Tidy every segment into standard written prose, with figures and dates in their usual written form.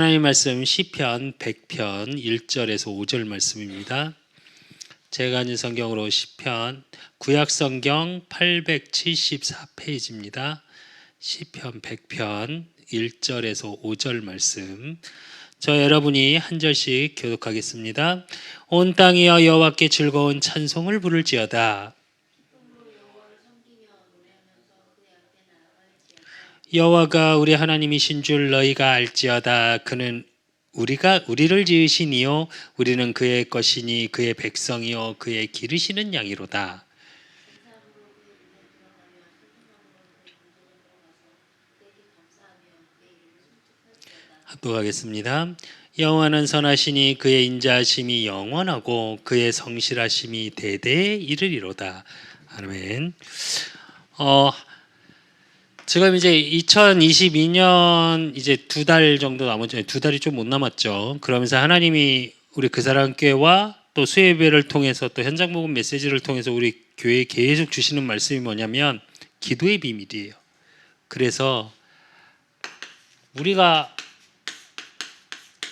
하나님 말씀 시편 100편 1절에서 5절 말씀입니다. 제가 가진 성경으로 시편 구약 성경 874페이지입니다. 시편 100편 1절에서 5절 말씀. 저 여러분이 한 절씩 교독하겠습니다. 온 땅이여 여호와께 즐거운 찬송을 부를지어다. 여호와가 우리 하나님이신 줄 너희가 알지어다. 그는 우리를 지으시니요 우리는 그의 것이니 그의 백성이요 그의 기르시는 양이로다. 합독하겠습니다. 여호와는 선하시니 그의 인자하심이 영원하고 그의 성실하심이 대대에 이르리로다. 아멘. 지금 이제 2022년 이제 2달 정도 남았죠. 2달이 좀 못 남았죠. 그러면서 하나님이 우리 그 사람 교회와 또 수예배를 통해서 또 현장 복음 메시지를 통해서 우리 교회에 계속 주시는 말씀이 뭐냐면 기도의 비밀이에요. 그래서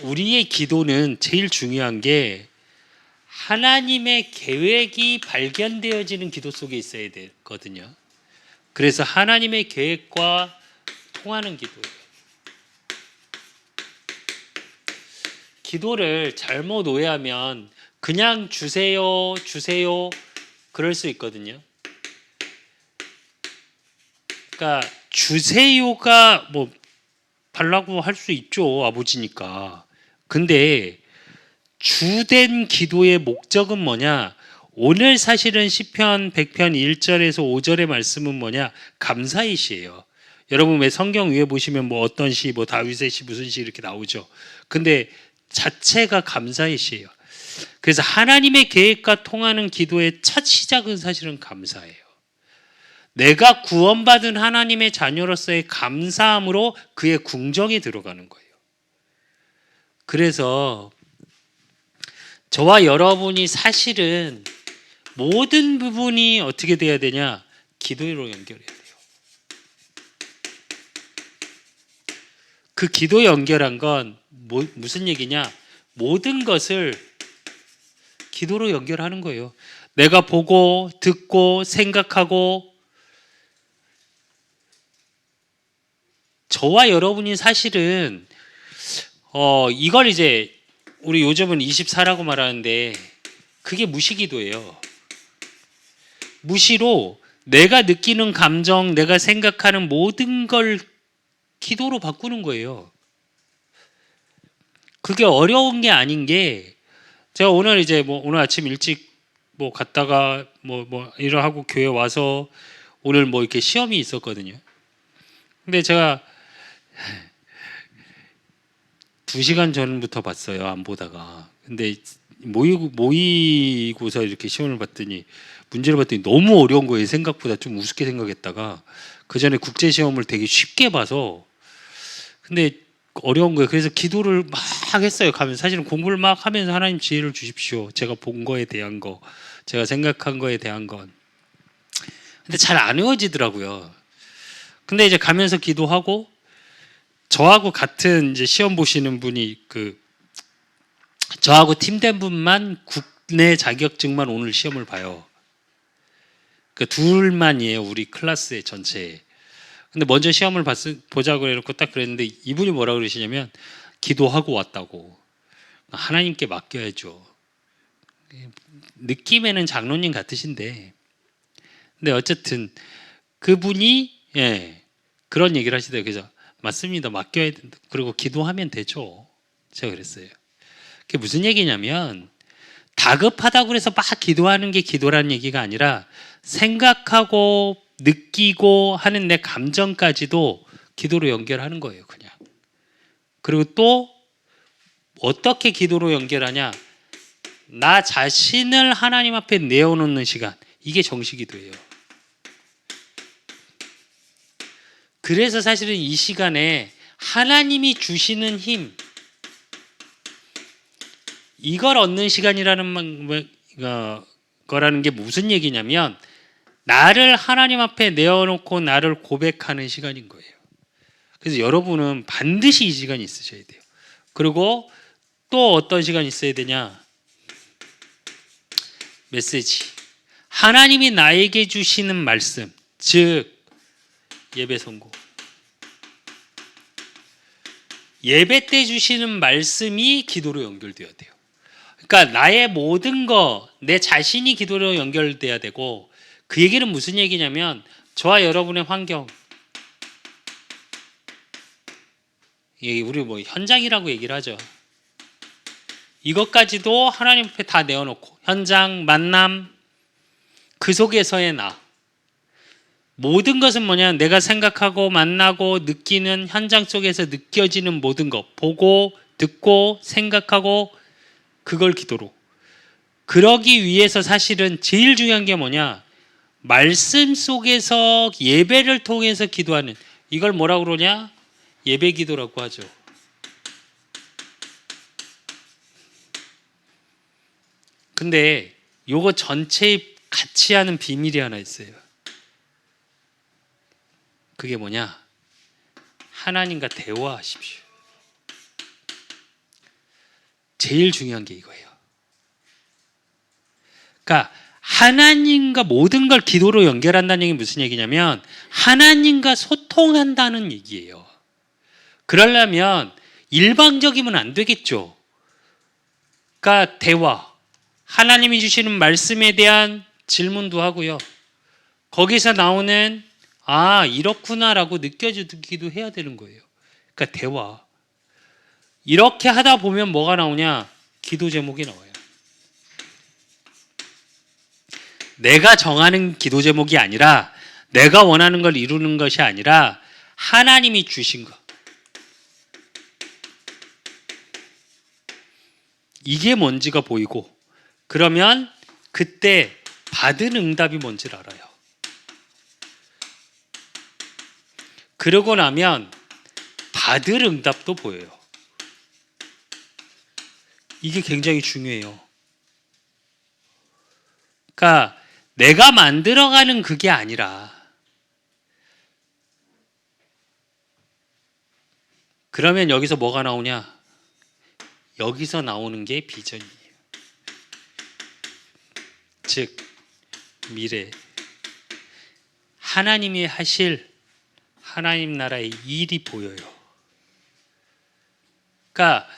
우리의 기도는 제일 중요한 게 하나님의 계획이 발견되어지는 기도 속에 있어야 되거든요. 그래서 하나님의 계획과 통하는 기도예요. 기도를 잘못 오해하면 그냥 주세요 그럴 수 있거든요. 그러니까 주세요가 뭐 달라고 할 수 있죠. 아버지니까. 근데 주된 기도의 목적은 뭐냐? 오늘 사실은 시편 100편 1절에서 5절의 말씀은 뭐냐? 감사의 시예요. 여러분 왜 성경 위에 보시면 뭐 어떤 시, 뭐 다윗의 시, 무슨 시 이렇게 나오죠. 근데 자체가 감사의 시예요. 그래서 하나님의 계획과 통하는 기도의 첫 시작은 사실은 감사예요. 내가 구원받은 하나님의 자녀로서의 감사함으로 그의 궁정에 들어가는 거예요. 그래서 저와 여러분이 사실은 모든 부분이 어떻게 돼야 되냐? 기도로 연결해야 돼요. 그 기도 연결한 건 무슨 얘기냐? 모든 것을 기도로 연결하는 거예요. 내가 보고 듣고 생각하고 저와 여러분이 사실은 이걸 이제 우리 요즘은 24라고 말하는데 그게 무시기도예요. 무시로 내가 느끼는 감정, 내가 생각하는 모든 걸 기도로 바꾸는 거예요. 그게 어려운 게 아닌 게 제가 오늘 이제 오늘 아침 일찍 갔다가 일을 하고 교회 와서 오늘 이렇게 시험이 있었거든요. 근데 제가 2시간 전부터 봤어요. 안 보다가. 근데 모이고서 이렇게 시험을 봤더니 문제를 봤더니 너무 어려운 거예요. 생각보다 좀 우습게 생각했다가 그 전에 국제 시험을 되게 쉽게 봐서 근데 어려운 거예요. 그래서 기도를 막 했어요. 가면 사실은 공부를 막 하면서 하나님 지혜를 주십시오. 제가 본 거에 대한 거, 제가 생각한 거에 대한 건. 근데 잘 안 외워지더라고요. 근데 이제 가면서 기도하고 저하고 같은 이제 시험 보시는 분이 저하고 팀된 분만 국내 자격증만 오늘 시험을 봐요. 그 둘만이에요. 우리 클래스의 전체에. 근데 먼저 시험을 보자고 해놓고 딱 그랬는데 이분이 뭐라 그러시냐면 기도하고 왔다고. 하나님께 맡겨야죠. 느낌에는 장로님 같으신데 근데 어쨌든 그분이 그런 얘기를 하시더라고요. 그래서 맞습니다. 맡겨야 된다. 그리고 기도하면 되죠. 제가 그랬어요. 그게 무슨 얘기냐면 다급하다고 해서 막 기도하는 게 기도라는 얘기가 아니라 생각하고 느끼고 하는 내 감정까지도 기도로 연결하는 거예요. 그냥. 그리고 또 어떻게 기도로 연결하냐? 나 자신을 하나님 앞에 내어놓는 시간. 이게 정식기도예요. 그래서 사실은 이 시간에 하나님이 주시는 힘 이걸 얻는 시간이라는 거라는 게 무슨 얘기냐면 나를 하나님 앞에 내어놓고 나를 고백하는 시간인 거예요. 그래서 여러분은 반드시 이 시간이 있으셔야 돼요. 그리고 또 어떤 시간이 있어야 되냐? 메시지. 하나님이 나에게 주시는 말씀, 즉 예배 선고. 예배 때 주시는 말씀이 기도로 연결되어야 돼요. 그러니까 나의 모든 거, 내 자신이 기도로 연결돼야 되고, 그 얘기는 무슨 얘기냐면 저와 여러분의 환경, 우리 뭐 현장이라고 얘기를 하죠. 이것까지도 하나님 앞에 다 내어놓고, 현장, 만남, 그 속에서의 나, 모든 것은 뭐냐? 내가 생각하고 만나고 느끼는 현장 속에서 느껴지는 모든 것, 보고 듣고 생각하고, 그걸 기도로. 그러기 위해서 사실은 제일 중요한 게 뭐냐? 말씀 속에서 예배를 통해서 기도하는, 이걸 뭐라고 그러냐? 예배 기도라고 하죠. 근데 요거 전체에 같이 하는 비밀이 하나 있어요. 그게 뭐냐? 하나님과 대화하십시오. 제일 중요한 게 이거예요. 그러니까 하나님과 모든 걸 기도로 연결한다는 얘기는 무슨 얘기냐면 하나님과 소통한다는 얘기예요. 그러려면 일방적이면 안 되겠죠. 그러니까 대화, 하나님이 주시는 말씀에 대한 질문도 하고요. 거기서 나오는 이렇구나라고 느껴지기도 해야 되는 거예요. 그러니까 대화. 이렇게 하다 보면 뭐가 나오냐? 기도 제목이 나와요. 내가 정하는 기도 제목이 아니라, 내가 원하는 걸 이루는 것이 아니라 하나님이 주신 것. 이게 뭔지가 보이고, 그러면 그때 받은 응답이 뭔지를 알아요. 그러고 나면 받을 응답도 보여요. 이게 굉장히 중요해요. 그러니까 내가 만들어가는 그게 아니라, 그러면 여기서 뭐가 나오냐? 여기서 나오는 게 비전이에요. 즉 미래, 하나님이 하실 하나님 나라의 일이 보여요. 그러니까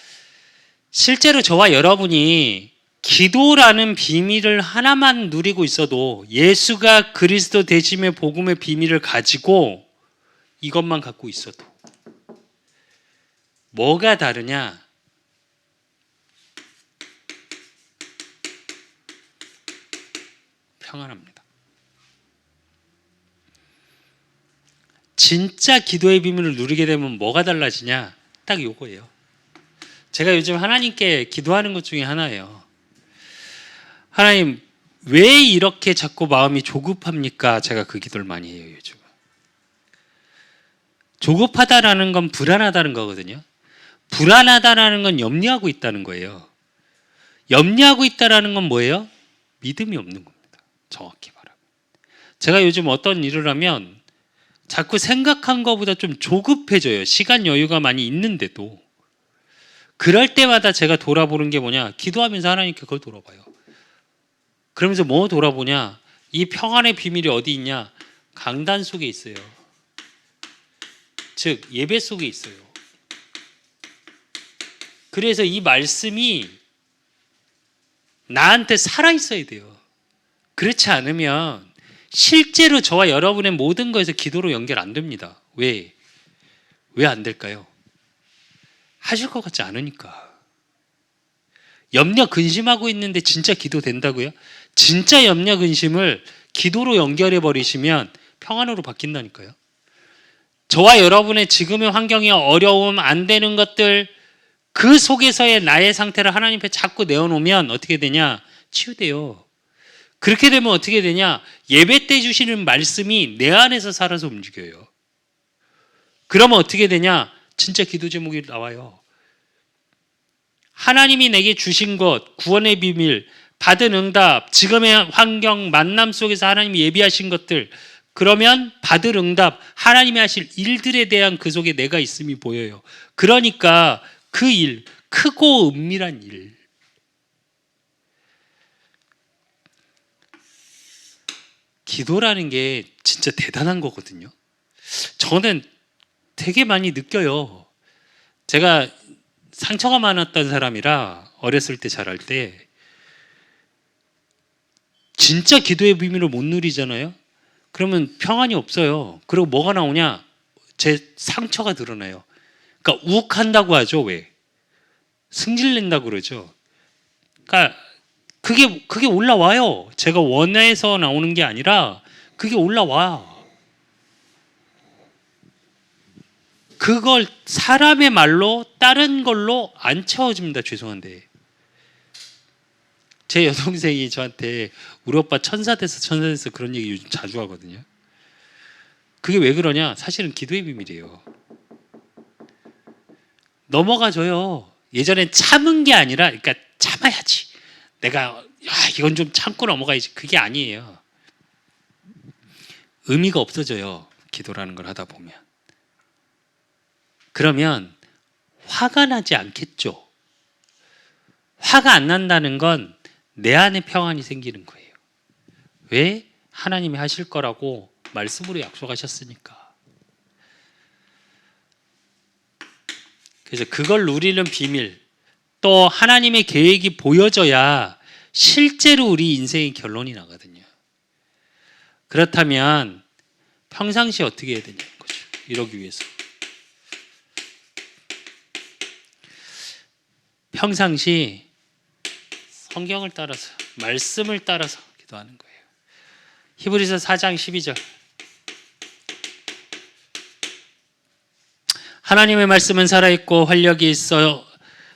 실제로 저와 여러분이 기도라는 비밀을 하나만 누리고 있어도, 예수가 그리스도 되심의 복음의 비밀을 가지고 이것만 갖고 있어도 뭐가 다르냐? 평안합니다. 진짜 기도의 비밀을 누리게 되면 뭐가 달라지냐? 딱 이거예요. 제가 요즘 하나님께 기도하는 것 중에 하나예요. 하나님, 왜 이렇게 자꾸 마음이 조급합니까? 제가 그 기도를 많이 해요, 요즘. 조급하다라는 건 불안하다는 거거든요. 불안하다라는 건 염려하고 있다는 거예요. 염려하고 있다라는 건 뭐예요? 믿음이 없는 겁니다. 정확히 말하면. 제가 요즘 어떤 일을 하면 자꾸 생각한 것보다 좀 조급해져요. 시간 여유가 많이 있는데도. 그럴 때마다 제가 돌아보는 게 뭐냐? 기도하면서 하나님께 그걸 돌아봐요. 그러면서 뭐 돌아보냐? 이 평안의 비밀이 어디 있냐? 강단 속에 있어요. 즉 예배 속에 있어요. 그래서 이 말씀이 나한테 살아있어야 돼요. 그렇지 않으면 실제로 저와 여러분의 모든 것에서 기도로 연결 안 됩니다. 왜? 왜 안 될까요? 하실 것 같지 않으니까. 염려 근심하고 있는데 진짜 기도 된다고요? 진짜 염려 근심을 기도로 연결해 버리시면 평안으로 바뀐다니까요. 저와 여러분의 지금의 환경이 어려움, 안 되는 것들, 그 속에서의 나의 상태를 하나님 앞에 자꾸 내어놓으면 어떻게 되냐? 치유돼요. 그렇게 되면 어떻게 되냐? 예배 때 주시는 말씀이 내 안에서 살아서 움직여요. 그러면 어떻게 되냐? 진짜 기도 제목이 나와요. 하나님이 내게 주신 것, 구원의 비밀, 받은 응답, 지금의 환경, 만남 속에서 하나님이 예비하신 것들, 그러면 받을 응답, 하나님이 하실 일들에 대한 그 속에 내가 있음이 보여요. 그러니까 그 일, 크고 은밀한 일. 기도라는 게 진짜 대단한 거거든요. 저는 되게 많이 느껴요. 제가 상처가 많았던 사람이라 어렸을 때 자랄 때 진짜 기도의 비밀을 못 누리잖아요. 그러면 평안이 없어요. 그리고 뭐가 나오냐? 제 상처가 드러나요. 그러니까 욱한다고 하죠. 왜? 승질낸다고 그러죠. 그러니까 그게 올라와요. 제가 원해서 나오는 게 아니라 그게 올라와. 그걸 사람의 말로 다른 걸로 안 채워집니다. 죄송한데. 제 여동생이 저한테 우리 오빠 천사 돼서 그런 얘기 요즘 자주 하거든요. 그게 왜 그러냐? 사실은 기도의 비밀이에요. 넘어가줘요. 예전엔 참은 게 아니라, 그러니까 참아야지. 내가 이건 좀 참고 넘어가야지. 그게 아니에요. 의미가 없어져요. 기도라는 걸 하다 보면. 그러면 화가 나지 않겠죠. 화가 안 난다는 건 내 안에 평안이 생기는 거예요. 왜? 하나님이 하실 거라고 말씀으로 약속하셨으니까. 그래서 그걸 누리는 비밀, 또 하나님의 계획이 보여져야 실제로 우리 인생의 결론이 나거든요. 그렇다면 평상시에 어떻게 해야 되냐는 거죠. 이러기 위해서. 평상시 성경을 따라서, 말씀을 따라서 기도하는 거예요. 히브리서 4장 12절. 하나님의 말씀은 살아있고 활력이 있어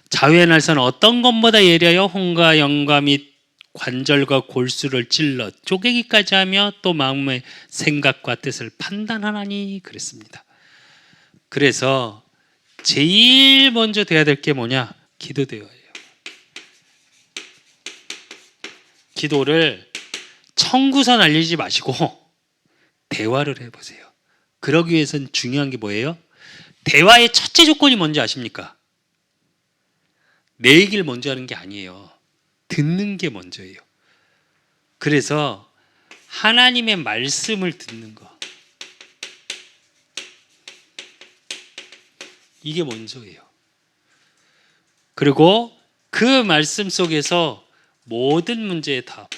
자유의 날선 어떤 것보다 예리하여 혼과 영과 및 관절과 골수를 찔러 쪼개기까지 하며 또 마음의 생각과 뜻을 판단하나니 그랬습니다. 그래서 제일 먼저 돼야 될 게 뭐냐? 기도대화예요. 기도를 청구서 날리지 마시고 대화를 해보세요. 그러기 위해서는 중요한 게 뭐예요? 대화의 첫째 조건이 뭔지 아십니까? 내 얘기를 먼저 하는 게 아니에요. 듣는 게 먼저예요. 그래서 하나님의 말씀을 듣는 거, 이게 먼저예요. 그리고 그 말씀 속에서 모든 문제의 답,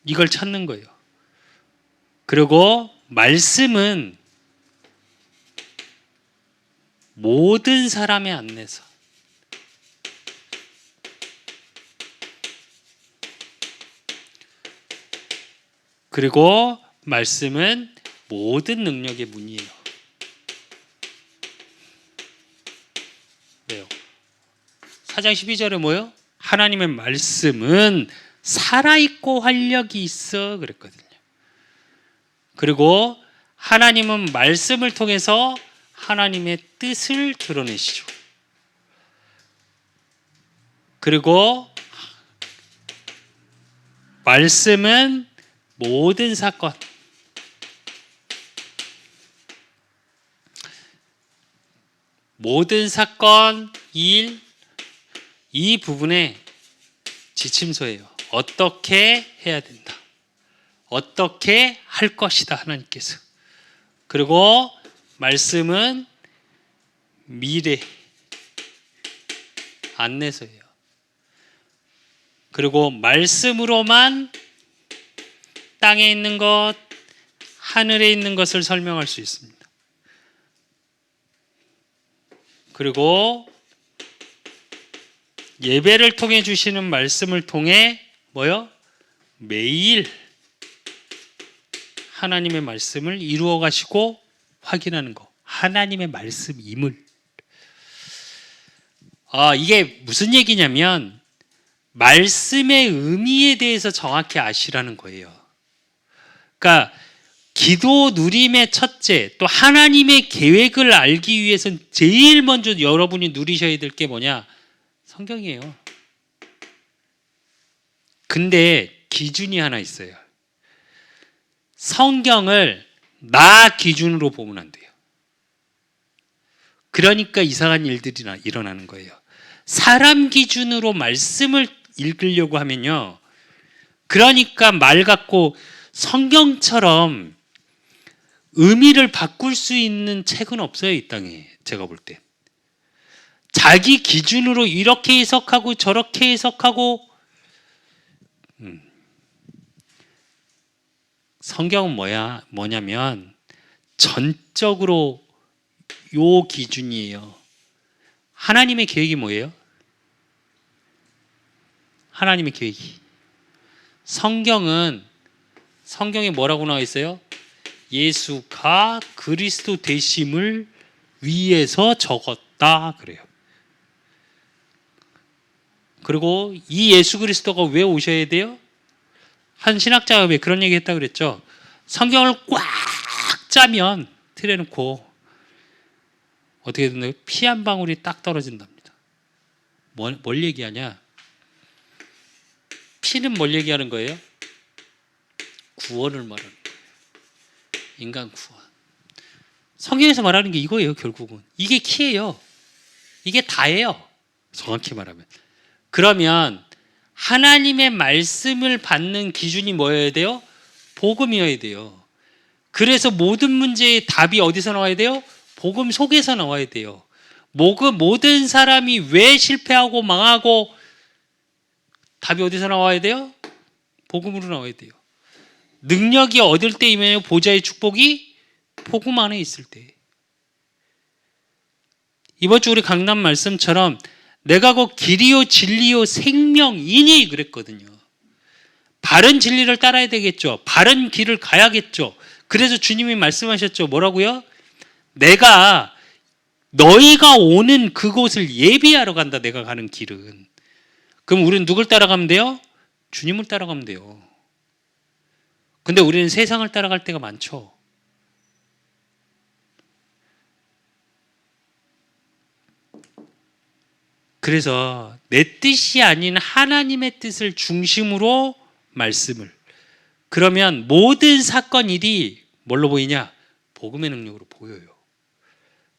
이걸 찾는 거예요. 그리고 말씀은 모든 사람의 안내서, 그리고 말씀은 모든 능력의 문이에요. 왜요? 4장 12절에 뭐예요? 하나님의 말씀은 살아있고 활력이 있어 그랬거든요. 그리고 하나님은 말씀을 통해서 하나님의 뜻을 드러내시죠. 그리고 말씀은 모든 사건, 일, 이 부분에 지침서예요. 어떻게 해야 된다. 어떻게 할 것이다, 하나님께서. 그리고 말씀은 미래, 안내서예요. 그리고 말씀으로만 땅에 있는 것, 하늘에 있는 것을 설명할 수 있습니다. 그리고 예배를 통해 주시는 말씀을 통해 뭐요? 매일 하나님의 말씀을 이루어 가시고 확인하는 거. 하나님의 말씀임을. 이게 무슨 얘기냐면 말씀의 의미에 대해서 정확히 아시라는 거예요. 그러니까 기도 누림의 첫째, 또 하나님의 계획을 알기 위해서는 제일 먼저 여러분이 누리셔야 될 게 뭐냐? 성경이에요. 근데 기준이 하나 있어요. 성경을 나 기준으로 보면 안 돼요. 그러니까 이상한 일들이 일어나는 거예요. 사람 기준으로 말씀을 읽으려고 하면요, 그러니까 말 갖고 성경처럼 의미를 바꿀 수 있는 책은 없어요, 이 땅에. 제가 볼 때 자기 기준으로 이렇게 해석하고 저렇게 해석하고. 성경은 뭐냐면 전적으로 요 기준이에요. 하나님의 계획이 뭐예요? 하나님의 계획이, 성경에 뭐라고 나와 있어요? 예수가 그리스도 되심을 위해서 적었다 그래요. 그리고 이 예수 그리스도가 왜 오셔야 돼요? 한 신학자가 왜 그런 얘기 했다고 그랬죠? 성경을 꽉 짜면, 틀에 놓고 어떻게 됐나요? 피 한 방울이 딱 떨어진답니다. 뭘 얘기하냐? 피는 뭘 얘기하는 거예요? 구원을 말하는 거예요. 인간 구원. 성경에서 말하는 게 이거예요. 결국은 이게 키예요. 이게 다예요. 정확히 말하면. 그러면 하나님의 말씀을 받는 기준이 뭐여야 돼요? 복음이어야 돼요. 그래서 모든 문제의 답이 어디서 나와야 돼요? 복음 속에서 나와야 돼요. 모든 사람이 왜 실패하고 망하고, 답이 어디서 나와야 돼요? 복음으로 나와야 돼요. 능력이 얻을 때이면 보좌의 축복이 복음 안에 있을 때. 이번 주 우리 강남 말씀처럼 내가 곧 길이요 진리요 생명이니 그랬거든요. 바른 진리를 따라야 되겠죠. 바른 길을 가야겠죠. 그래서 주님이 말씀하셨죠. 뭐라고요? 내가 너희가 오는 그곳을 예비하러 간다. 내가 가는 길은. 그럼 우리는 누굴 따라가면 돼요? 주님을 따라가면 돼요. 근데 우리는 세상을 따라갈 때가 많죠. 그래서 내 뜻이 아닌 하나님의 뜻을 중심으로 말씀을, 그러면 모든 사건 일이 뭘로 보이냐? 복음의 능력으로 보여요.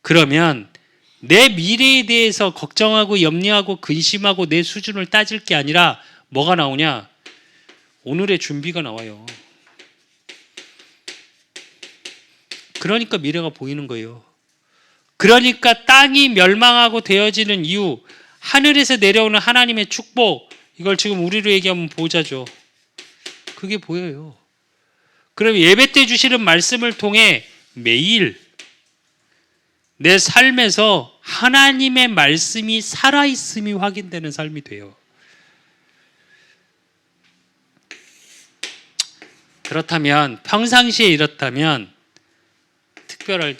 그러면 내 미래에 대해서 걱정하고 염려하고 근심하고 내 수준을 따질 게 아니라 뭐가 나오냐? 오늘의 준비가 나와요. 그러니까 미래가 보이는 거예요. 그러니까 땅이 멸망하고 되어지는 이유, 하늘에서 내려오는 하나님의 축복, 이걸 지금 우리로 얘기하면 보좌죠. 그게 보여요. 그럼 예배 때 주시는 말씀을 통해 매일 내 삶에서 하나님의 말씀이 살아있음이 확인되는 삶이 돼요. 그렇다면, 평상시에 이렇다면 특별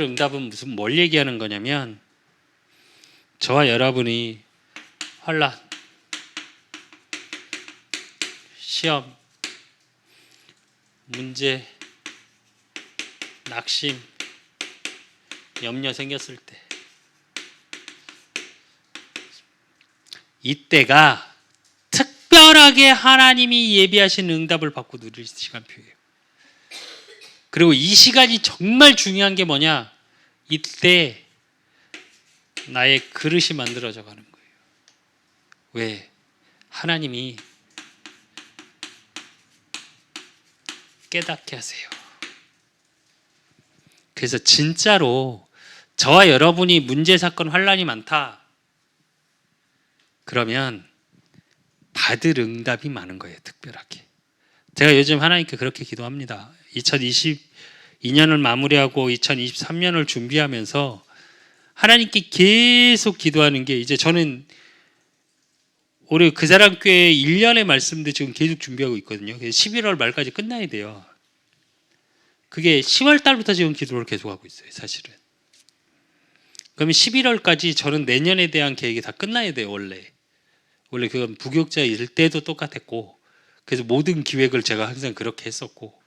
응답은 뭘 얘기하는 거냐면, 저와 여러분이 환난, 시험, 문제, 낙심, 염려 생겼을 때, 이때가 특별하게 하나님이 예비하신 응답을 받고 누릴 시간표예요. 그리고 이 시간이 정말 중요한 게 뭐냐? 이때 나의 그릇이 만들어져 가는 거예요. 왜? 하나님이 깨닫게 하세요. 그래서 진짜로 저와 여러분이 문제, 사건, 환난이 많다. 그러면 받을 응답이 많은 거예요. 특별하게. 제가 요즘 하나님께 그렇게 기도합니다. 2022년을 마무리하고 2023년을 준비하면서 하나님께 계속 기도하는 게, 이제 저는 올해 그 사람 교회 1년의 말씀도 지금 계속 준비하고 있거든요. 11월 말까지 끝나야 돼요. 그게 10월 달부터 지금 기도를 계속하고 있어요, 사실은. 그러면 11월까지 저는 내년에 대한 계획이 다 끝나야 돼요, 원래 그건 부교육자일 때도 똑같았고, 그래서 모든 기획을 제가 항상 그렇게 했었고,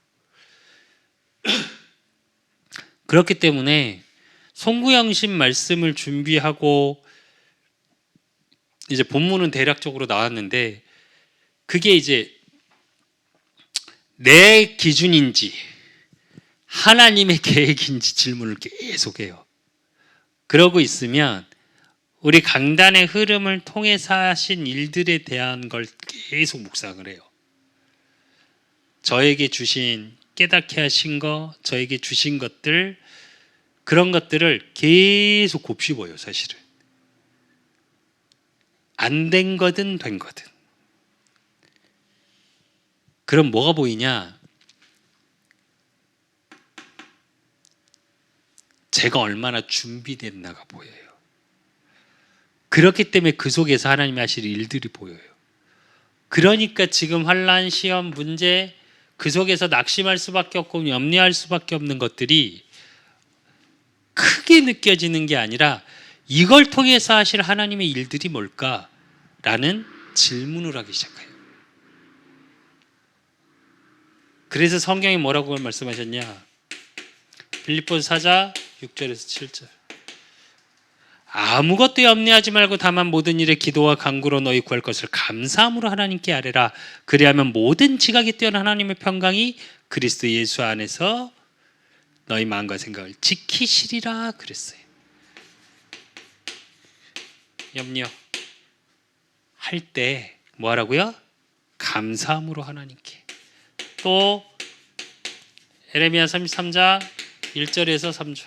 그렇기 때문에 송구영신 말씀을 준비하고 이제 본문은 대략적으로 나왔는데, 그게 이제 내 기준인지 하나님의 계획인지 질문을 계속해요. 그러고 있으면 우리 강단의 흐름을 통해서 하신 일들에 대한 걸 계속 묵상을 해요. 저에게 주신 깨닫게 하신 거, 저에게 주신 것들, 그런 것들을 계속 곱씹어요. 사실은 안 된 거든 된 거든. 그럼 뭐가 보이냐? 제가 얼마나 준비됐나가 보여요. 그렇기 때문에 그 속에서 하나님이 하실 일들이 보여요. 그러니까 지금 환난, 시험, 문제, 그 속에서 낙심할 수밖에 없고 염려할 수밖에 없는 것들이 크게 느껴지는 게 아니라 이걸 통해서 하실 하나님의 일들이 뭘까라는 질문을 하기 시작해요. 그래서 성경이 뭐라고 말씀하셨냐? 빌립보서 4장 6절에서 7절. 아무것도 염려하지 말고 다만 모든 일에 기도와 간구로 너희 구할 것을 감사함으로 하나님께 아뢰라. 그리하면 모든 지각이 뛰어난 하나님의 평강이 그리스도 예수 안에서 너희 마음과 생각을 지키시리라 그랬어요. 염려 할 때 뭐 하라고요? 감사함으로 하나님께. 또 에레미야 33장 1절에서 3절.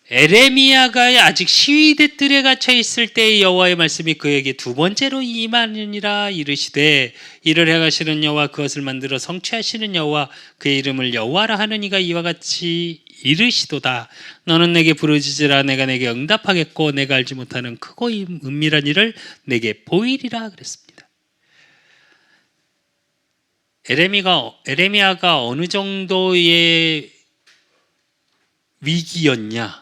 에레미야가 아직 시위대 뜰에 갇혀 있을 때의 여호와의 말씀이 그에게 두 번째로 임하느니라. 이르시되 이를 행하시는 여호와, 그것을 만들어 성취하시는 여호와, 그의 이름을 여호와라 하는 이가 이와 같이 이르시도다. 너는 내게 부르짖으라. 내가 내게 응답하겠고 내가 알지 못하는 크고 은밀한 일을 내게 보이리라 그랬습니다. 에레미야가 어느 정도의 위기였냐?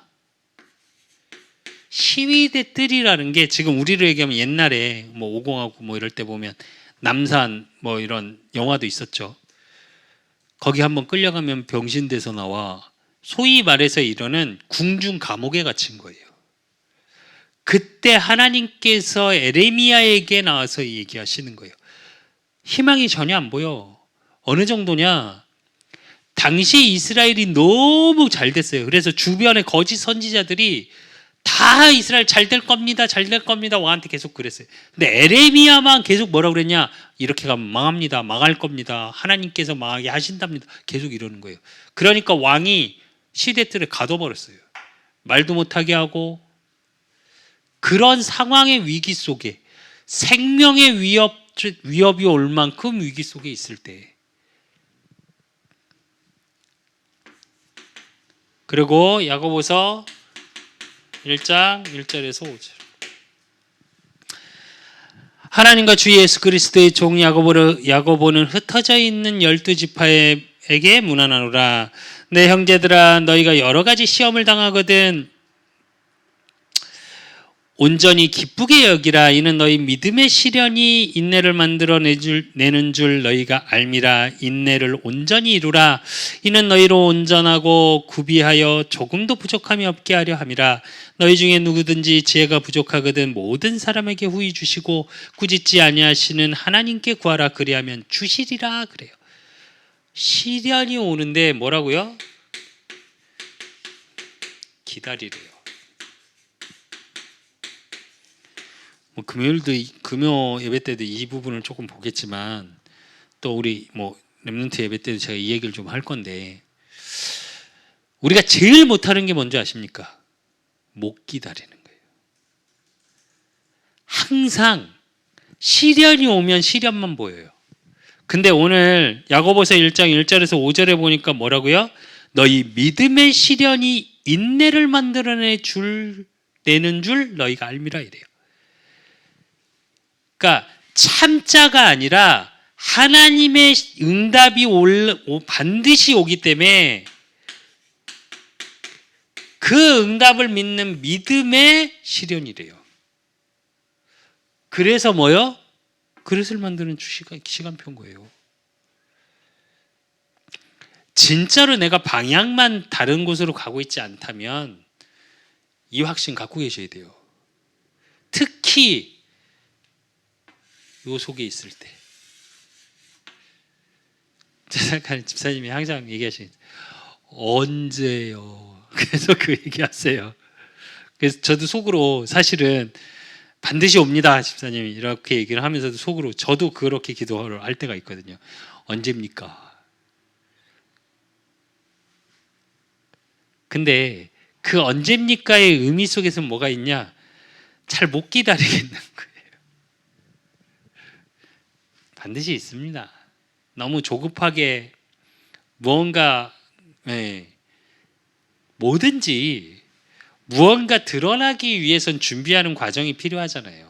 시위대 뜰이라는 게 지금 우리로 얘기하면 옛날에 뭐 오공하고 뭐 이럴 때 보면 남산 뭐 이런 영화도 있었죠. 거기 한번 끌려가면 병신돼서 나와. 소위 말해서 이러는 궁중 감옥에 갇힌 거예요. 그때 하나님께서 에레미야에게 나와서 얘기하시는 거예요. 희망이 전혀 안 보여. 어느 정도냐? 당시 이스라엘이 너무 잘 됐어요. 그래서 주변에 거짓 선지자들이 다 이스라엘 잘 될 겁니다. 잘 될 겁니다. 왕한테 계속 그랬어요. 근데 에레미야만 계속 뭐라고 그랬냐? 이렇게 가면 망합니다. 망할 겁니다. 하나님께서 망하게 하신답니다. 계속 이러는 거예요. 그러니까 왕이 시대틀에 가둬버렸어요. 말도 못하게 하고. 그런 상황의 위기 속에 생명의 위협이 올 만큼 위기 속에 있을 때, 그리고 야고보서 1장 1절에서 5절. 하나님과 주 예수 그리스도의 종 야고보는 흩어져 있는 12지파에게 문안하노라. 내 형제들아, 너희가 여러 가지 시험을 당하거든 온전히 기쁘게 여기라. 이는 너희 믿음의 시련이 인내를 만들어내는 줄 너희가 알미라. 인내를 온전히 이루라. 이는 너희로 온전하고 구비하여 조금도 부족함이 없게 하려 함이라. 너희 중에 누구든지 지혜가 부족하거든 모든 사람에게 후히 주시고 꾸짖지 아니하시는 하나님께 구하라. 그리하면 주시리라 그래요. 시련이 오는데 뭐라고요? 기다리래요. 뭐 금요 예배 때도 이 부분을 조금 보겠지만 또 우리 뭐 렘넌트 예배 때도 제가 이 얘기를 좀 할 건데, 우리가 제일 못하는 게 뭔지 아십니까? 못 기다리는 거예요. 항상 시련이 오면 시련만 보여요. 근데 오늘 야고보서 1장 1절에서 5절에 보니까 뭐라고요? 너희 믿음의 시련이 인내를 만들어내는 줄 너희가 알미라 이래요. 그러니까 참자가 아니라 하나님의 응답이 반드시 오기 때문에 그 응답을 믿는 믿음의 시련이래요. 그래서 뭐요? 그릇을 만드는 시간표인 거예요. 진짜로 내가 방향만 다른 곳으로 가고 있지 않다면 이 확신 갖고 계셔야 돼요. 특히 요 속에 있을 때. 생각하는 집사님이 항상 얘기하시는 언제요? 그래서 그 얘기하세요. 그래서 저도 속으로 사실은 반드시 옵니다, 집사님이 이렇게 얘기를 하면서도 속으로 저도 그렇게 기도를 할 때가 있거든요. 언제입니까? 근데 그 언제입니까의 의미 속에서 뭐가 있냐? 잘 못 기다리겠는 거예요. 반드시 있습니다. 너무 조급하게 무언가 뭐든지 무언가 드러나기 위해선 준비하는 과정이 필요하잖아요.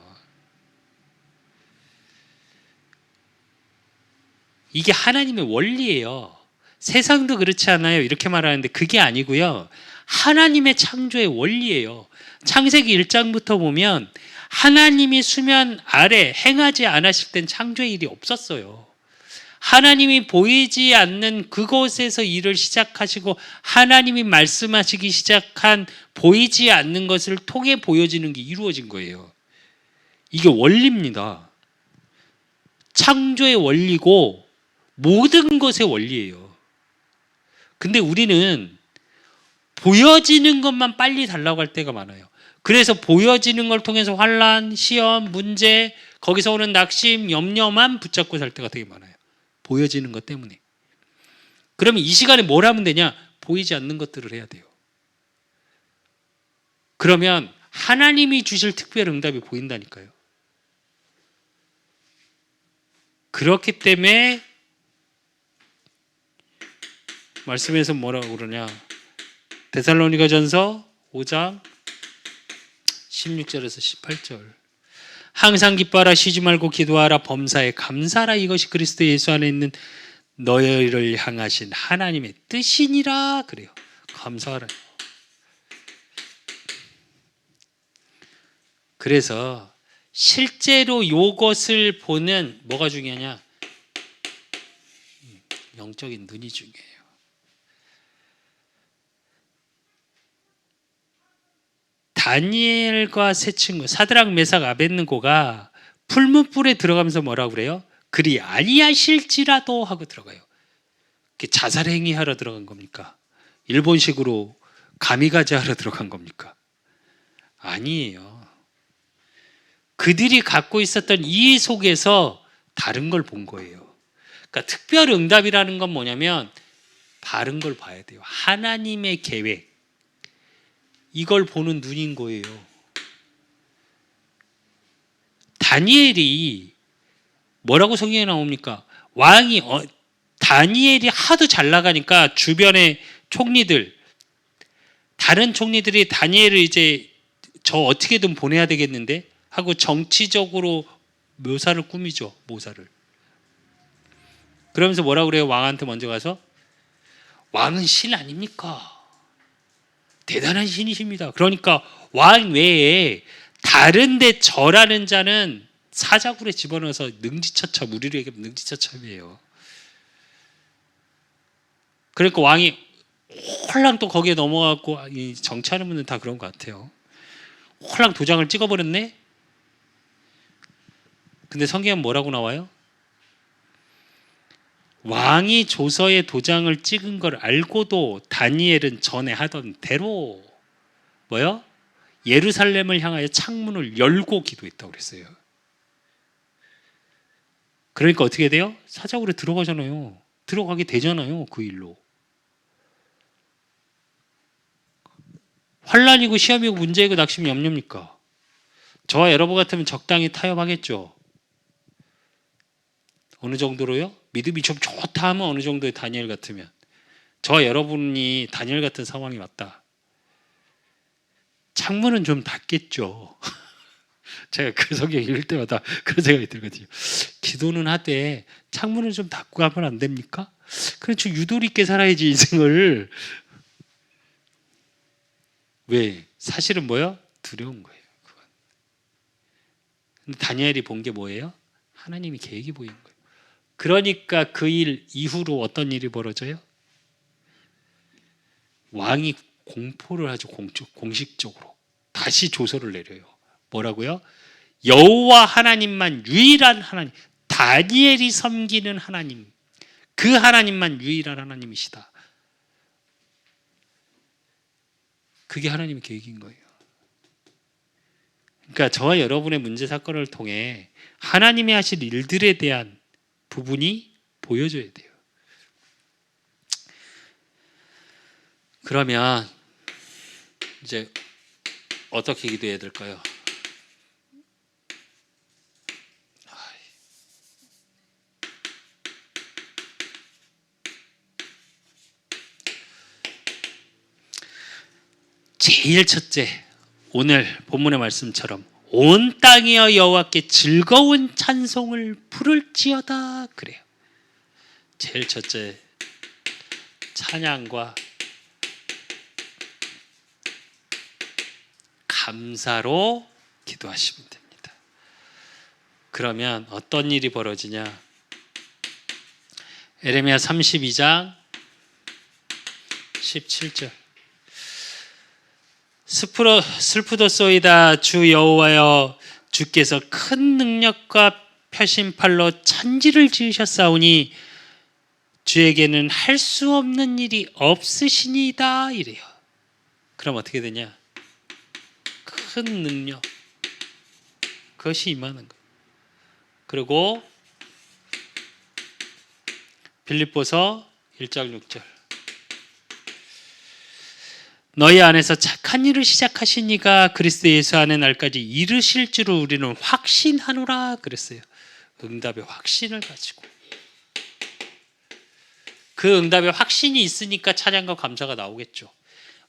이게 하나님의 원리예요. 세상도 그렇지 않아요. 이렇게 말하는데 그게 아니고요. 하나님의 창조의 원리예요. 창세기 1장부터 보면 하나님이 수면 아래 행하지 않으실 땐 창조의 일이 없었어요. 하나님이 보이지 않는 그곳에서 일을 시작하시고 하나님이 말씀하시기 시작한 보이지 않는 것을 통해 보여지는 게 이루어진 거예요. 이게 원리입니다. 창조의 원리고 모든 것의 원리예요. 근데 우리는 보여지는 것만 빨리 달라고 할 때가 많아요. 그래서 보여지는 걸 통해서 환난, 시험, 문제, 거기서 오는 낙심, 염려만 붙잡고 살 때가 되게 많아요. 보여지는 것 때문에. 그러면 이 시간에 뭘 하면 되냐? 보이지 않는 것들을 해야 돼요. 그러면 하나님이 주실 특별 응답이 보인다니까요. 그렇기 때문에 말씀에서 뭐라고 그러냐? 데살로니가전서 5장 16절에서 18절. 항상 기뻐하라, 쉬지 말고 기도하라, 범사에 감사하라. 이것이 그리스도 예수 안에 있는 너희를 향하신 하나님의 뜻이니라. 그래요. 감사하라. 그래서 실제로 이것을 보는 뭐가 중요하냐? 영적인 눈이 중요해요. 다니엘과 세 친구 사드락 메삭 아벳느고가 풀무불에 들어가면서 뭐라고 그래요? 그리 아니하실지라도 하고 들어가요. 자살 행위하러 들어간 겁니까? 일본식으로 가미가제 하러 들어간 겁니까? 아니에요. 그들이 갖고 있었던 이해 속에서 다른 걸 본 거예요. 그러니까 특별 응답이라는 건 뭐냐면 바른 걸 봐야 돼요. 하나님의 계획, 이걸 보는 눈인 거예요. 다니엘이 뭐라고 성경에 나옵니까? 왕이 다니엘이 하도 잘 나가니까 주변의 총리들, 다른 총리들이 다니엘을 이제 저 어떻게든 보내야 되겠는데 하고 정치적으로 묘사를 꾸미죠. 모사를. 그러면서 뭐라고 그래요? 왕한테 먼저 가서 왕은 신 아닙니까? 대단한 신이십니다. 그러니까 왕 외에 다른 데 절하는 자는 사자굴에 집어넣어서 능지처참, 우리로 얘기하면 능지처참이에요. 그러니까 왕이 홀랑 또 거기에 넘어가고, 정치하는 분은 다 그런 것 같아요. 홀랑 도장을 찍어버렸네? 근데 성경은 뭐라고 나와요? 왕이 조서에 도장을 찍은 걸 알고도 다니엘은 전에 하던 대로 뭐요? 예루살렘을 향하여 창문을 열고 기도했다고 그랬어요. 그러니까 어떻게 돼요? 사자굴에 들어가잖아요. 들어가게 되잖아요. 그 일로. 환난이고 시험이고 문제이고 낙심이 염려입니까? 저와 여러분 같으면 적당히 타협하겠죠. 어느 정도로요? 믿음이 좀 좋다 하면 어느 정도의 다니엘 같으면. 저와 여러분이 다니엘 같은 상황이 왔다. 창문은 좀 닫겠죠. 제가 그 성경 읽을 때마다 그런 생각이 들거든요. 기도는 하되 창문을 좀 닫고 가면 안 됩니까? 그렇죠. 유도리 있게 살아야지 인생을. 왜? 사실은 뭐예요? 두려운 거예요. 그건. 근데 다니엘이 본 게 뭐예요? 하나님이 계획이 보이는 거예요. 그러니까 그 일 이후로 어떤 일이 벌어져요? 왕이 공포를 하죠. 공식적으로 다시 조서를 내려요. 뭐라고요? 여호와 하나님만 유일한 하나님, 다니엘이 섬기는 하나님, 그 하나님만 유일한 하나님이시다. 그게 하나님의 계획인 거예요. 그러니까 저와 여러분의 문제 사건을 통해 하나님이 하실 일들에 대한 부분이 보여줘야 돼요. 그러면 이제 어떻게 기도해야 될까요? 제일 첫째, 오늘 본문의 말씀처럼 온 땅이여 여호와께 즐거운 찬송을 부를지어다 그래요. 제일 첫째, 찬양과 감사로 기도하시면 됩니다. 그러면 어떤 일이 벌어지냐? 에레미야 32장 17절. 슬프도소이다 주 여호와여, 주께서 큰 능력과 표심팔로 천지를 지으셨사오니 주에게는 할 수 없는 일이 없으시니이다 이래요. 그럼 어떻게 되냐? 큰 능력, 그것이 임하는 거예요. 그리고 빌립보서 1장 6절. 너희 안에서 착한 일을 시작하신 이가 그리스도 예수 안에 날까지 이르실 줄을 우리는 확신하노라 그랬어요. 응답의 확신을 가지고. 그 응답의 확신이 있으니까 찬양과 감사가 나오겠죠.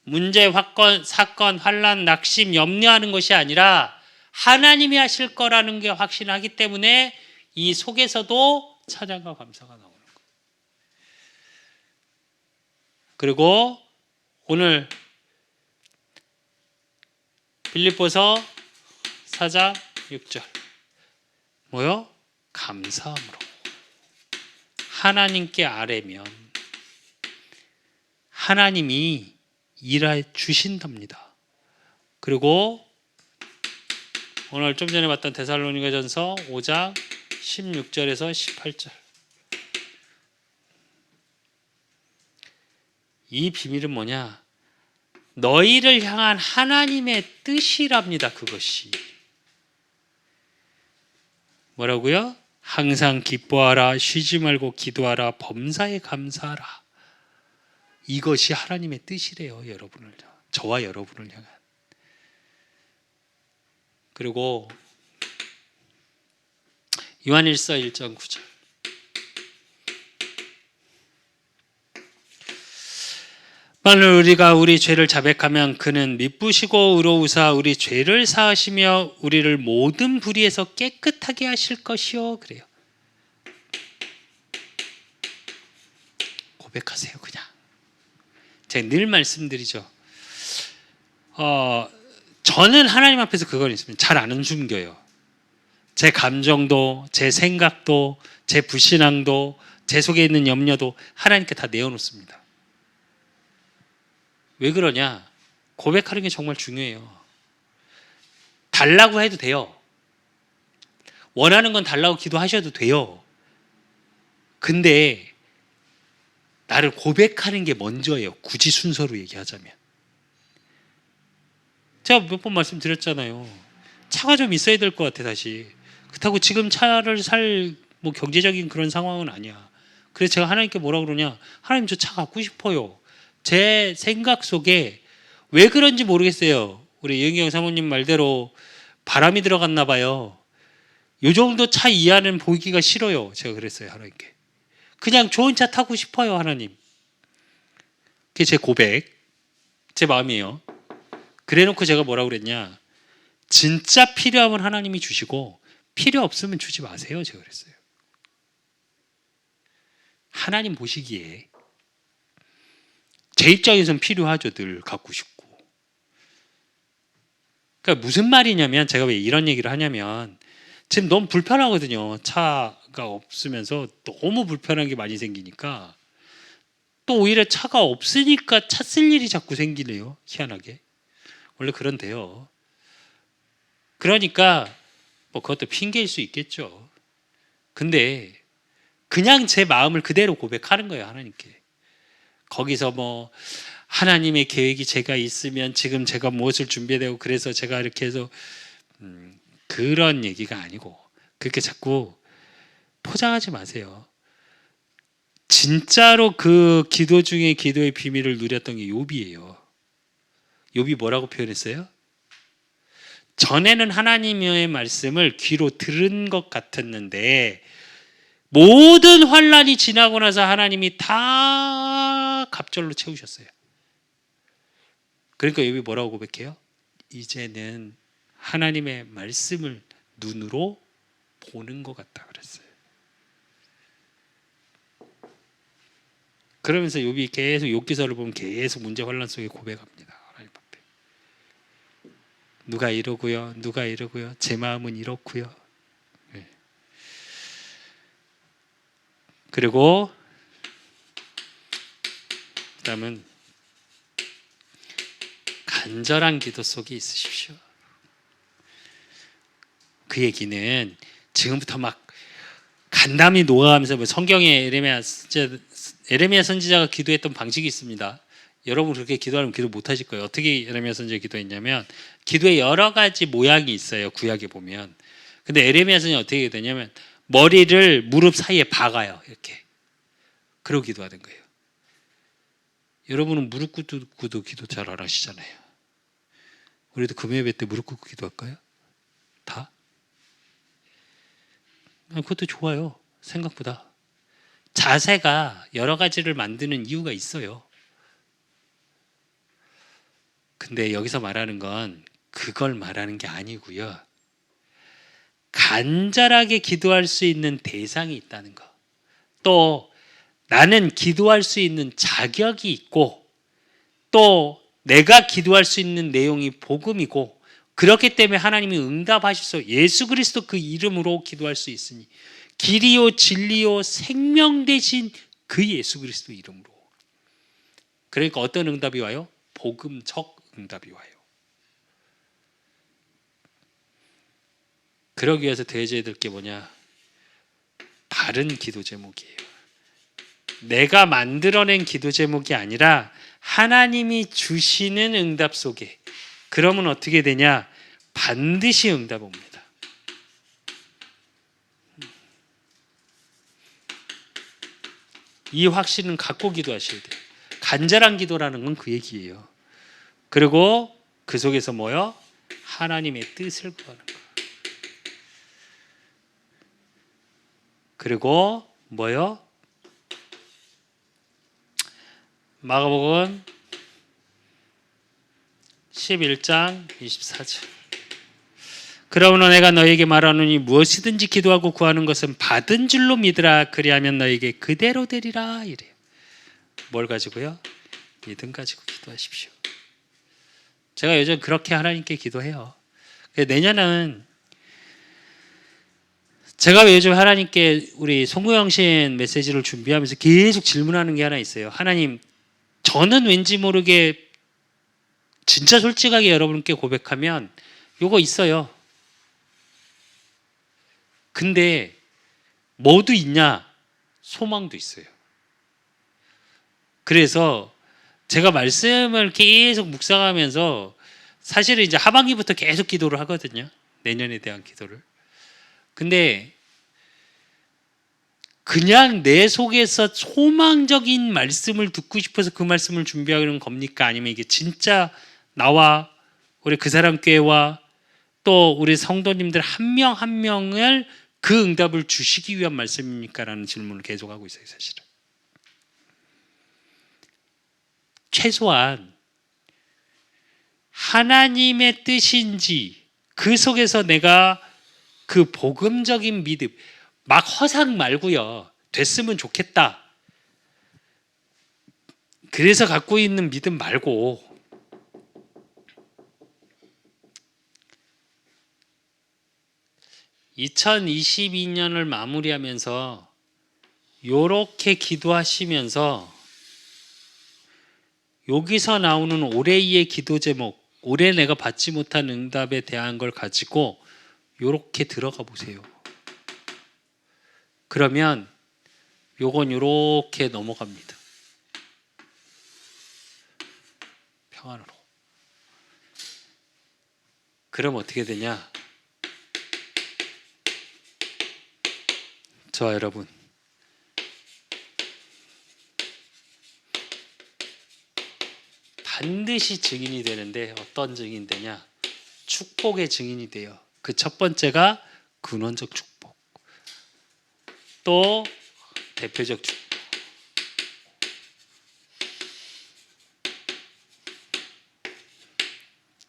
문제, 사건, 환난, 낙심, 염려하는 것이 아니라 하나님이 하실 거라는 게 확신하기 때문에 이 속에서도 찬양과 감사가 나오는 거예요. 그리고 오늘 빌립보서 4장 6절 뭐요? 감사함으로 하나님께 아뢰면 하나님이 일해 주신답니다. 그리고 오늘 좀 전에 봤던 데살로니가전서 5장 16절에서 18절. 이 비밀은 뭐냐? 너희를 향한 하나님의 뜻이랍니다. 그것이 뭐라고요? 항상 기뻐하라, 쉬지 말고 기도하라, 범사에 감사하라. 이것이 하나님의 뜻이래요. 여러분을, 저와 여러분을 향한. 그리고 요한일서 1장 9절. 만일 우리가 우리 죄를 자백하면 그는 미쁘시고 의로우사 우리 죄를 사하시며 우리를 모든 불의에서 깨끗하게 하실 것이요 그래요. 고백하세요. 그냥 제가 늘 말씀드리죠. 저는 하나님 앞에서 그건 있습니다. 잘 안 숨겨요. 제 감정도, 제 생각도, 제 불신앙도, 제 속에 있는 염려도 하나님께 다 내어놓습니다. 왜 그러냐? 고백하는 게 정말 중요해요. 달라고 해도 돼요. 원하는 건 달라고 기도하셔도 돼요. 근데 나를 고백하는 게 먼저예요. 굳이 순서로 얘기하자면. 제가 몇 번 말씀드렸잖아요. 차가 좀 있어야 될 것 같아 다시. 그렇다고 지금 차를 살 뭐 경제적인 그런 상황은 아니야. 그래서 제가 하나님께 뭐라 그러냐? 하나님 저 차 갖고 싶어요. 제 생각 속에 왜 그런지 모르겠어요. 우리 영경 사모님 말대로 바람이 들어갔나 봐요. 요 정도 차 이하는 보기가 싫어요. 제가 그랬어요 하나님께. 그냥 좋은 차 타고 싶어요 하나님. 그게 제 고백, 제 마음이에요. 그래놓고 제가 뭐라고 그랬냐? 진짜 필요하면 하나님이 주시고 필요 없으면 주지 마세요. 제가 그랬어요. 하나님 보시기에 제 입장에선 필요하죠. 늘 갖고 싶고. 그러니까 무슨 말이냐면 제가 왜 이런 얘기를 하냐면 지금 너무 불편하거든요. 차가 없으면서 너무 불편한 게 많이 생기니까 또 오히려 차가 없으니까 차 쓸 일이 자꾸 생기네요. 희한하게. 원래 그런데요. 그러니까 뭐 그것도 핑계일 수 있겠죠. 근데 그냥 제 마음을 그대로 고백하는 거예요, 하나님께. 거기서 뭐 하나님의 계획이 제가 있으면 지금 제가 무엇을 준비되고 그래서 제가 이렇게 해서 그런 얘기가 아니고, 그렇게 자꾸 포장하지 마세요. 진짜로 그 기도 중에 기도의 비밀을 누렸던 게 욥이에요. 욥이 뭐라고 표현했어요? 전에는 하나님의 말씀을 귀로 들은 것 같았는데 모든 환난이 지나고 나서 하나님이 다 갑절로 채우셨어요. 그러니까 욥이 뭐라고 고백해요? 이제는 하나님의 말씀을 눈으로 보는 것 같다 그랬어요. 그러면서 욥이 계속 욥기서를 보면 계속 문제 환난 속에 고백합니다. 하나님 앞에. 누가 이러고요, 누가 이러고요, 제 마음은 이렇고요. 네. 그리고 그다음은 간절한 기도 속에 있으십시오. 그 얘기는 지금부터 막 간담이 녹아가면서 뭐 성경에 에레미야 선지자가 기도했던 방식이 있습니다. 여러분 그렇게 기도하면 기도 못 하실 거예요. 어떻게 에레미야 선지자가 기도했냐면, 기도에 여러 가지 모양이 있어요, 구약에 보면. 근데 에레미야 선지자가 어떻게 되냐면 머리를 무릎 사이에 박아요, 이렇게. 그러고 기도하는 거예요. 여러분은 무릎 꿇고 기도 잘 안 하시잖아요. 우리도 금요예배 때 무릎 꿇고 기도할까요? 다? 그것도 좋아요. 생각보다 자세가 여러 가지를 만드는 이유가 있어요. 근데 여기서 말하는 건 그걸 말하는 게 아니고요. 간절하게 기도할 수 있는 대상이 있다는 거. 또 나는 기도할 수 있는 자격이 있고, 또 내가 기도할 수 있는 내용이 복음이고, 그렇기 때문에 하나님이 응답하실 수, 예수 그리스도 그 이름으로 기도할 수 있으니, 길이요 진리요 생명 되신 그 예수 그리스도 이름으로. 그러니까 어떤 응답이 와요? 복음적 응답이 와요. 그러기 위해서 대해줘야 될 게 뭐냐? 바른 기도 제목이에요. 내가 만들어낸 기도 제목이 아니라 하나님이 주시는 응답 속에. 그러면 어떻게 되냐? 반드시 응답 옵니다. 이 확신은 갖고 기도하셔야 돼요. 간절한 기도라는 건 그 얘기예요. 그리고 그 속에서 뭐요? 하나님의 뜻을 구하는 거. 그리고 뭐요? 마가복음 11장 24절. 그러므로 내가 너에게 말하노니 무엇이든지 기도하고 구하는 것은 받은 줄로 믿으라. 그리하면 너에게 그대로 되리라. 이래요. 뭘 가지고요? 믿음 가지고 기도하십시오. 제가 요즘 그렇게 하나님께 기도해요. 내년은 제가 요즘 하나님께 우리 송구영신 메시지를 준비하면서 계속 질문하는 게 하나 있어요. 하나님, 저는 왠지 모르게 진짜 솔직하게 여러분께 고백하면 요거 있어요. 근데 뭐도 있냐? 소망도 있어요. 그래서 제가 말씀을 계속 묵상하면서 사실은 이제 하반기부터 계속 기도를 하거든요. 내년에 대한 기도를. 근데 그냥 내 속에서 소망적인 말씀을 듣고 싶어서 그 말씀을 준비하는 겁니까? 아니면 이게 진짜 나와 우리 그 사람 교회와 또 우리 성도님들 한 명 한 명을 그 응답을 주시기 위한 말씀입니까? 라는 질문을 계속하고 있어요, 사실은. 최소한 하나님의 뜻인지 그 속에서 내가 그 복음적인 믿음, 막 허상 말고요, 됐으면 좋겠다, 그래서 갖고 있는 믿음 말고 (2022년을) 마무리하면서 요렇게 기도하시면서 여기서 나오는 올해의 기도 제목, 올해 내가 받지 못한 응답에 대한 걸 가지고 요렇게 들어가 보세요. 그러면 요건 요렇게 넘어갑니다. 평안으로. 그럼 어떻게 되냐? 저와 여러분, 반드시 증인이 되는데 어떤 증인 되냐? 축복의 증인이 돼요. 그 첫 번째가 근원적 축복, 또 대표적 축복,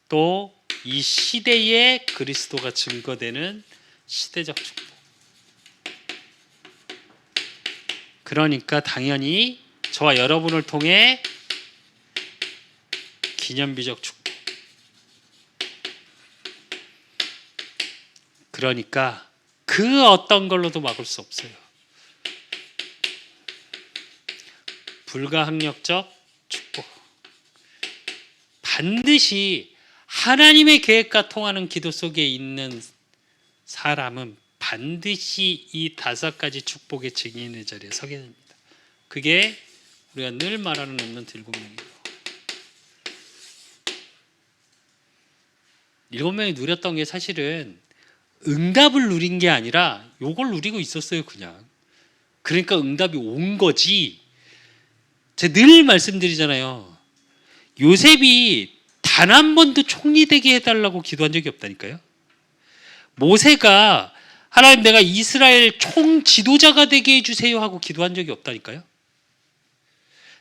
또 이 시대에 그리스도가 증거되는 시대적 축복. 그러니까 당연히 저와 여러분을 통해 기념비적 축복. 그러니까 그 어떤 걸로도 막을 수 없어요. 불가항력적 축복. 반드시 하나님의 계획과 통하는 기도 속에 있는 사람은 반드시 이 5가지 축복의 증인의 자리에 서게 됩니다. 그게 우리가 늘 말하는 없는 7명이에요. 7명이 누렸던 게 사실은 응답을 누린 게 아니라 요걸 누리고 있었어요, 그냥. 그러니까 응답이 온 거지. 제가 늘 말씀드리잖아요. 요셉이 단 한 번도 총리 되게 해달라고 기도한 적이 없다니까요. 모세가 하나님 내가 이스라엘 총 지도자가 되게 해주세요 하고 기도한 적이 없다니까요.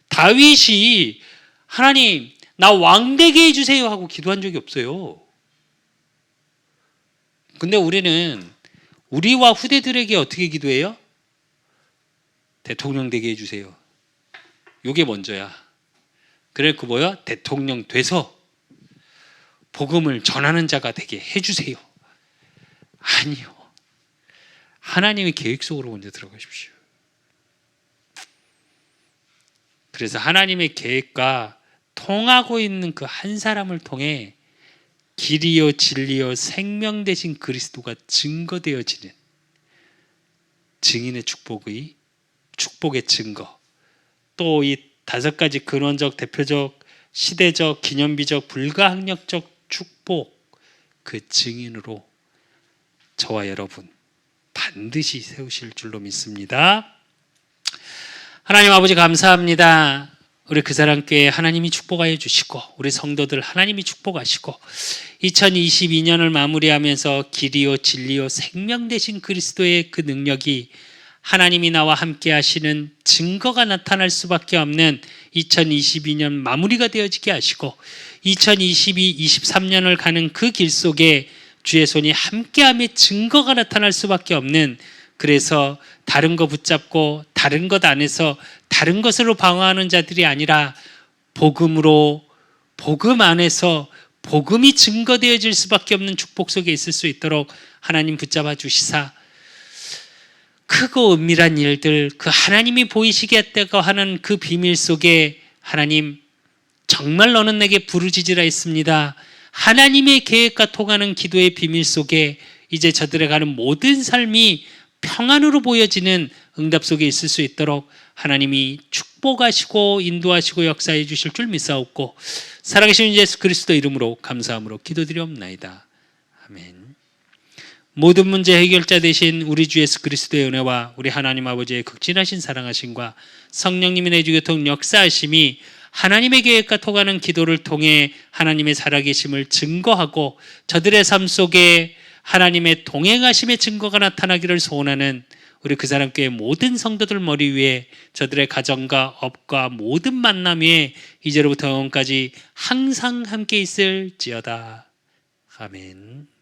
다윗이 하나님 나 왕 되게 해주세요 하고 기도한 적이 없어요. 근데 우리는 우리와 후대들에게 어떻게 기도해요? 대통령 되게 해주세요. 요게 먼저야. 그래 그 뭐야? 대통령 돼서 복음을 전하는 자가 되게 해주세요. 아니요. 하나님의 계획 속으로 먼저 들어가십시오. 그래서 하나님의 계획과 통하고 있는 그 한 사람을 통해 길이요 진리요 생명 되신 그리스도가 증거되어지는 증인의 축복의 증거, 또 이 5가지 근원적, 대표적, 시대적, 기념비적, 불가항력적 축복, 그 증인으로 저와 여러분 반드시 세우실 줄로 믿습니다. 하나님 아버지 감사합니다. 우리 그 사람께 하나님이 축복하여 주시고 우리 성도들 하나님이 축복하시고 2022년을 마무리하면서 길이요 진리요 생명 되신 그리스도의 그 능력이 하나님이 나와 함께 하시는 증거가 나타날 수밖에 없는 2022년 마무리가 되어지게 하시고 2022, 23년을 가는 그 길 속에 주의 손이 함께함의 증거가 나타날 수밖에 없는, 그래서 다른 거 붙잡고 다른 것 안에서 다른 것으로 방어하는 자들이 아니라 복음으로, 복음 안에서 복음이 증거되어질 수밖에 없는 축복 속에 있을 수 있도록 하나님 붙잡아 주시사 크고 은밀한 일들, 그 하나님이 보이시게 했다고 하는 그 비밀 속에 하나님 정말 너는 내게 부르짖으라 했습니다. 하나님의 계획과 통하는 기도의 비밀 속에 이제 저들의 가는 모든 삶이 평안으로 보여지는 응답 속에 있을 수 있도록 하나님이 축복하시고 인도하시고 역사해 주실 줄 믿사옵고 살아계신 예수 그리스도 이름으로 감사함으로 기도드리옵나이다. 아멘. 모든 문제 해결자 되신 우리 주 예수 그리스도의 은혜와 우리 하나님 아버지의 극진하신 사랑하심과 성령님의 내주교통 역사하심이 하나님의 계획과 통하는 기도를 통해 하나님의 살아계심을 증거하고 저들의 삶 속에 하나님의 동행하심의 증거가 나타나기를 소원하는 우리 그 사람 교회 모든 성도들 머리 위에 저들의 가정과 업과 모든 만남 위에 이제로부터 영원까지 항상 함께 있을지어다. 아멘.